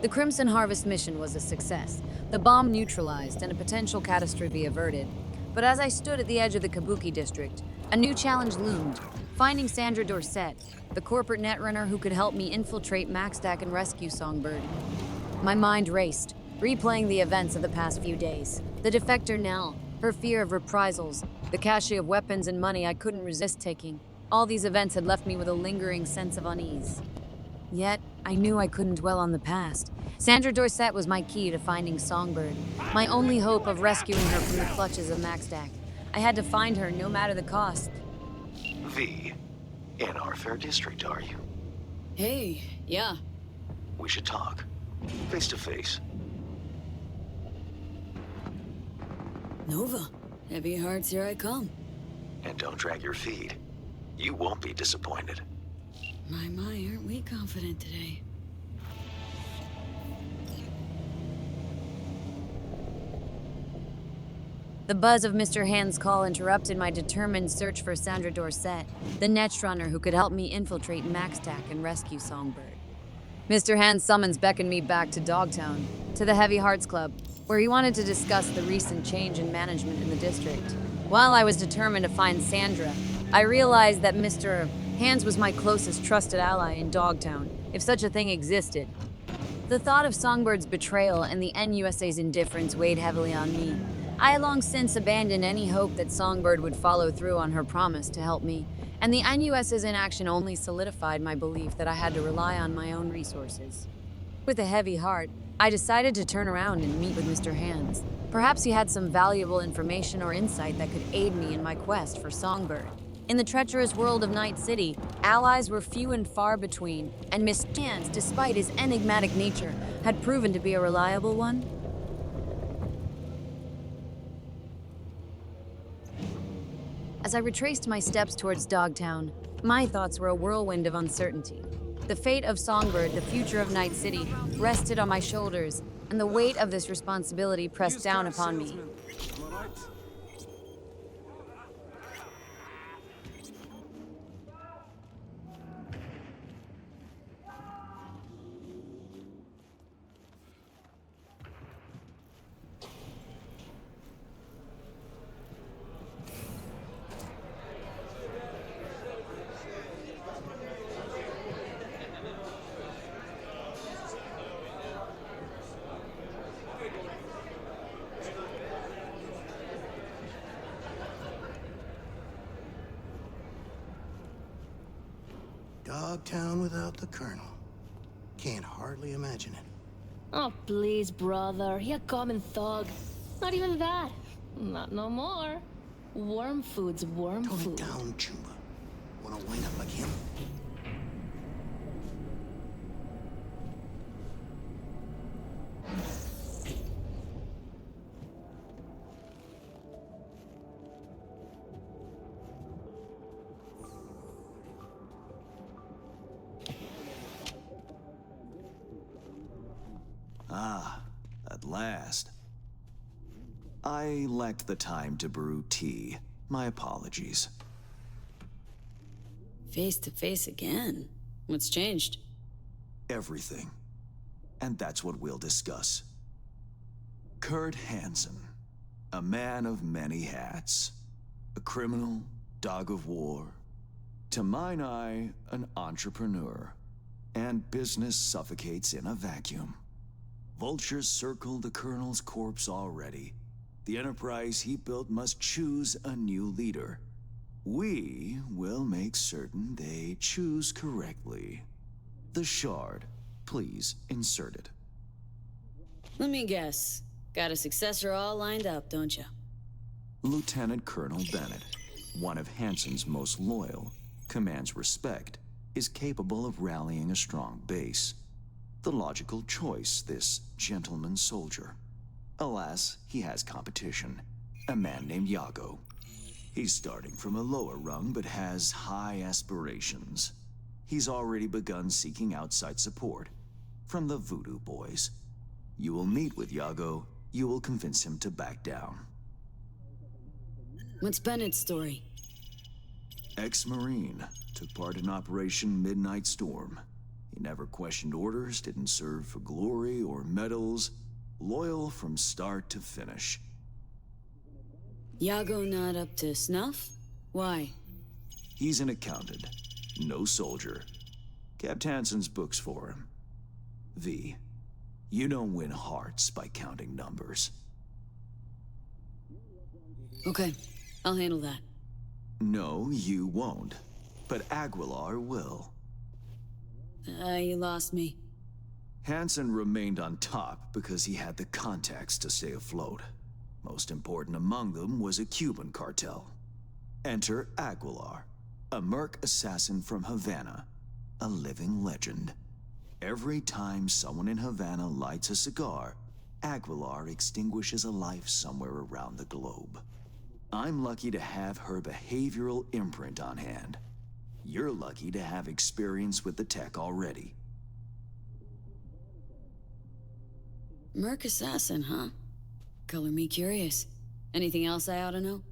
The Crimson Harvest mission was a success, the bomb neutralized and a potential catastrophe averted. But as I stood at the edge of the Kabuki district, a new challenge loomed, finding Sandra Dorset, the corporate netrunner who could help me infiltrate MaxDac and rescue Songbird. My mind raced, replaying the events of the past few days. The defector Nell, her fear of reprisals, the cache of weapons and money I couldn't resist taking. All these events had left me with a lingering sense of unease. Yet, I knew I couldn't dwell on the past. Sandra Dorset was my key to finding Songbird, my only hope of rescuing her from the clutches of MaxDac. I had to find her, no matter the cost. V, in our fair district, are you? Hey, yeah. We should talk. Face to face. Nova, heavy hearts, here I come. And don't drag your feet. You won't be disappointed. My, aren't we confident today? The buzz of Mr. Hand's call interrupted my determined search for Sandra Dorset, the netrunner who could help me infiltrate MaxDac and rescue Songbird. Mr. Hand's summons beckoned me back to Dogtown, to the Heavy Hearts Club, where he wanted to discuss the recent change in management in the district. While I was determined to find Sandra, I realized that Mr. Hands was my closest trusted ally in Dogtown, if such a thing existed. The thought of Songbird's betrayal and the NUSA's indifference weighed heavily on me. I had long since abandoned any hope that Songbird would follow through on her promise to help me, and the NUS's inaction only solidified my belief that I had to rely on my own resources. With a heavy heart, I decided to turn around and meet with Mr. Hands. Perhaps he had some valuable information or insight that could aid me in my quest for Songbird. In the treacherous world of Night City, allies were few and far between, and Mr. Hands, despite his enigmatic nature, had proven to be a reliable one. As I retraced my steps towards Dogtown, my thoughts were a whirlwind of uncertainty. The fate of Songbird, the future of Night City, rested on my shoulders, and the weight of this responsibility pressed down upon me. Dogtown without the Colonel. Can't hardly imagine it. Oh, please, brother. He a common thug. Not even that. Not no more. Worm food's worm Tone food. it down, Chumba. Wanna wind up like him? Ah, at last. I lacked the time to brew tea. My apologies. Face to face again? What's changed? Everything. And that's what we'll discuss. Kurt Hansen, a man of many hats. A criminal, dog of war. To mine eye, an entrepreneur. And business suffocates in a vacuum. Vultures circle the Colonel's corpse already. The enterprise he built must choose a new leader. We will make certain they choose correctly. The Shard, please insert it. Let me guess. Got a successor all lined up, don't you? Lieutenant Colonel Bennett, one of Hansen's most loyal, commands respect, is capable of rallying a strong base. The logical choice, this gentleman soldier. Alas, he has competition, a man named Jago. He's starting from a lower rung, but has high aspirations. He's already begun seeking outside support from the Voodoo Boys. You will meet with Jago, you will convince him to back down. What's Bennett's story? Ex-Marine, took part in Operation Midnight Storm. He never questioned orders, didn't serve for glory or medals. Loyal from start to finish. Jago not up to snuff? Why? He's an accountant, no soldier. Kept Hansen's books for him. V, you don't win hearts by counting numbers. Okay, I'll handle that. No, you won't. But Aguilar will. You lost me. Hansen remained on top because he had the contacts to stay afloat. Most important among them was a Cuban cartel. Enter Aguilar, a merc assassin from Havana, a living legend. Every time someone in Havana lights a cigar, Aguilar extinguishes a life somewhere around the globe. I'm lucky to have her behavioral imprint on hand. You're lucky to have experience with the tech already. Merc assassin, huh? Color me curious. Anything else I ought to know?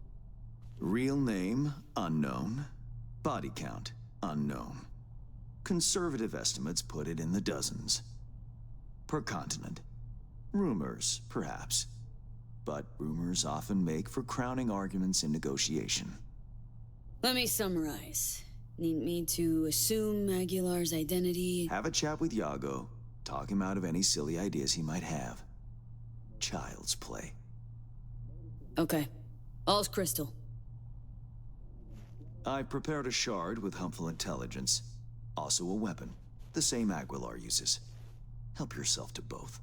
Real name, unknown. Body count, unknown. Conservative estimates put it in the dozens. Per continent. Rumors, perhaps. But rumors often make for crowning arguments in negotiation. Let me summarize. Need me to assume Aguilar's identity? Have a chat with Jago. Talk him out of any silly ideas he might have. Child's play. Okay. All's crystal. I prepared a shard with helpful intelligence. Also a weapon. The same Aguilar uses. Help yourself to both.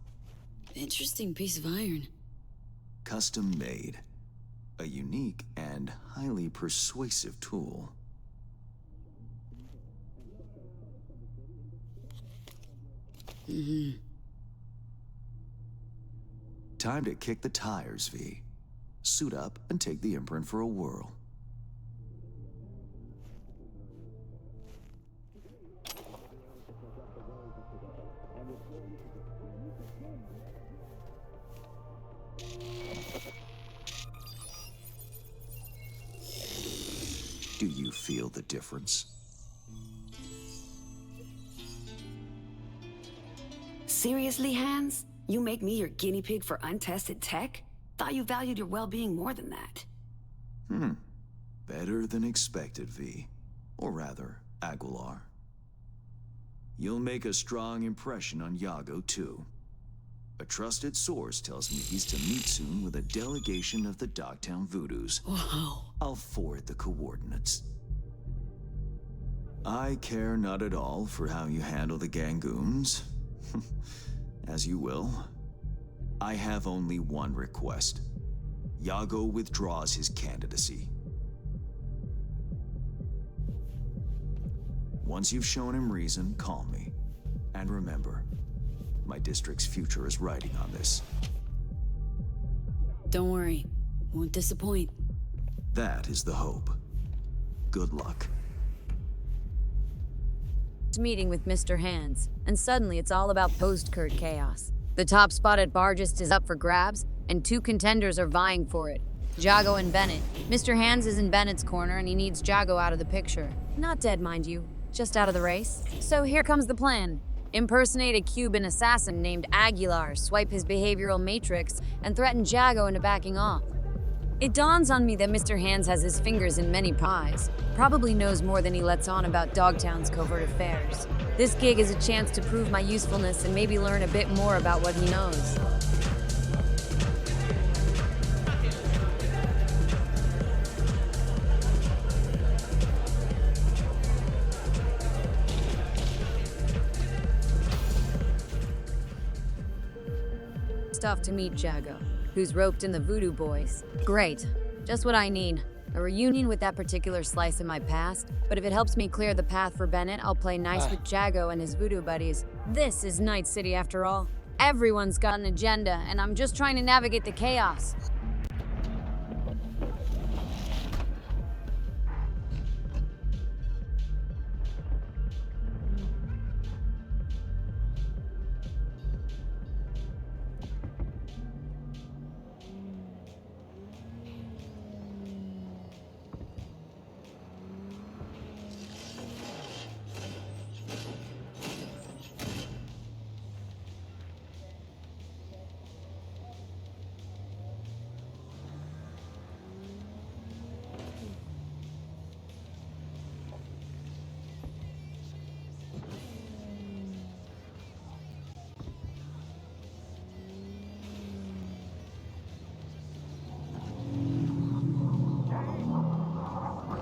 Interesting piece of iron. Custom made. A unique and highly persuasive tool. Time to kick the tires, V. Suit up and take the imprint for a whirl. Do you feel the difference? Seriously, Hans? You make me your guinea pig for untested tech? Thought you valued your well-being more than that. Better than expected, V. Or rather, Aguilar. You'll make a strong impression on Jago, too. A trusted source tells me he's to meet soon with a delegation of the Dogtown Voodoos. Whoa. I'll forward the coordinates. I care not at all for how you handle the Gangoons. As you will. I have only one request. Jago withdraws his candidacy. Once you've shown him reason, call me. And remember, my district's future is riding on this. Don't worry. Won't disappoint. That is the hope. Good luck. Meeting with Mr. Hands, and suddenly it's all about post-Kurt chaos. The top spot at Bargist is up for grabs, and two contenders are vying for it. Jago and Bennett. Mr. Hands is in Bennett's corner, and he needs Jago out of the picture. Not dead, mind you, just out of the race. So here comes the plan. Impersonate a Cuban assassin named Aguilar, swipe his behavioral matrix, and threaten Jago into backing off. It dawns on me that Mr. Hands has his fingers in many pies, probably knows more than he lets on about Dogtown's covert affairs. This gig is a chance to prove my usefulness and maybe learn a bit more about what he knows. Stuff to meet Jago, who's roped in the Voodoo Boys. Great. Just what I need. A reunion with that particular slice of my past, but if it helps me clear the path for Bennett, I'll play nice with Jago and his voodoo buddies. This is Night City after all. Everyone's got an agenda, and I'm just trying to navigate the chaos.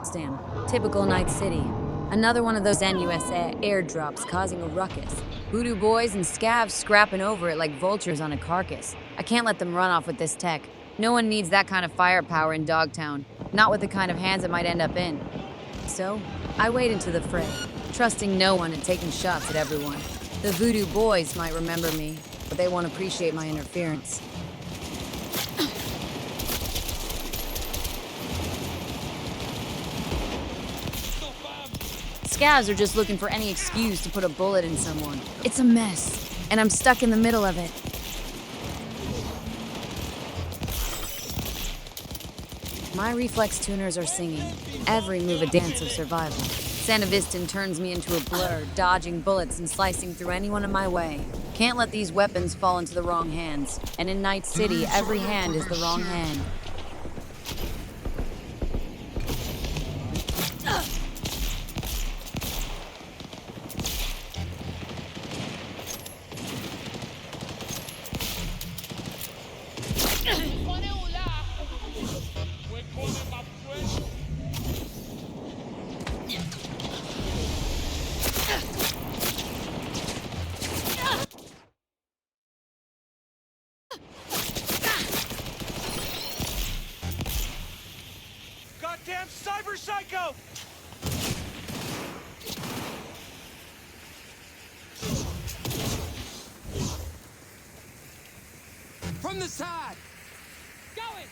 stand. Typical night city. Another one of those NUS airdrops causing a ruckus. Voodoo boys and scavs scrapping over it like vultures on a carcass. I can't let them run off with this tech. No one needs that kind of firepower in Dogtown. Not with the kind of hands it might end up in. So, I wade into the fray, trusting no one and taking shots at everyone. The voodoo boys might remember me, but they won't appreciate my interference. Scavs are just looking for any excuse to put a bullet in someone. It's a mess, and I'm stuck in the middle of it. My reflex tuners are singing. Every move a dance of survival. Sandavistan turns me into a blur, dodging bullets and slicing through anyone in my way. Can't let these weapons fall into the wrong hands. And in Night City, every hand is the wrong hand. Goddamn cyber psycho! From the side! Going!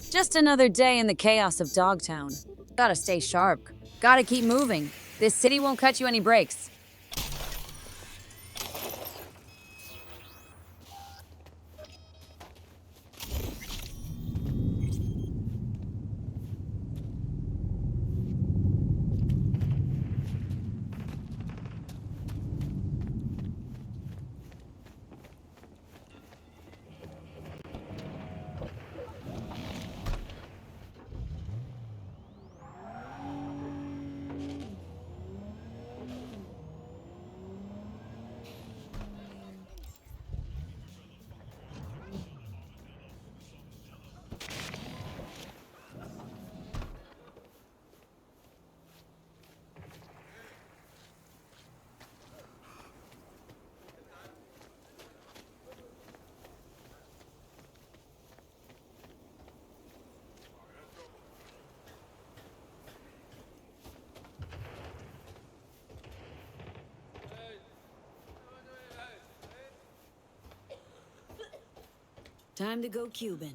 Just another day in the chaos of Dogtown. Gotta stay sharp. Gotta keep moving. This city won't cut you any breaks. Time to go Cuban.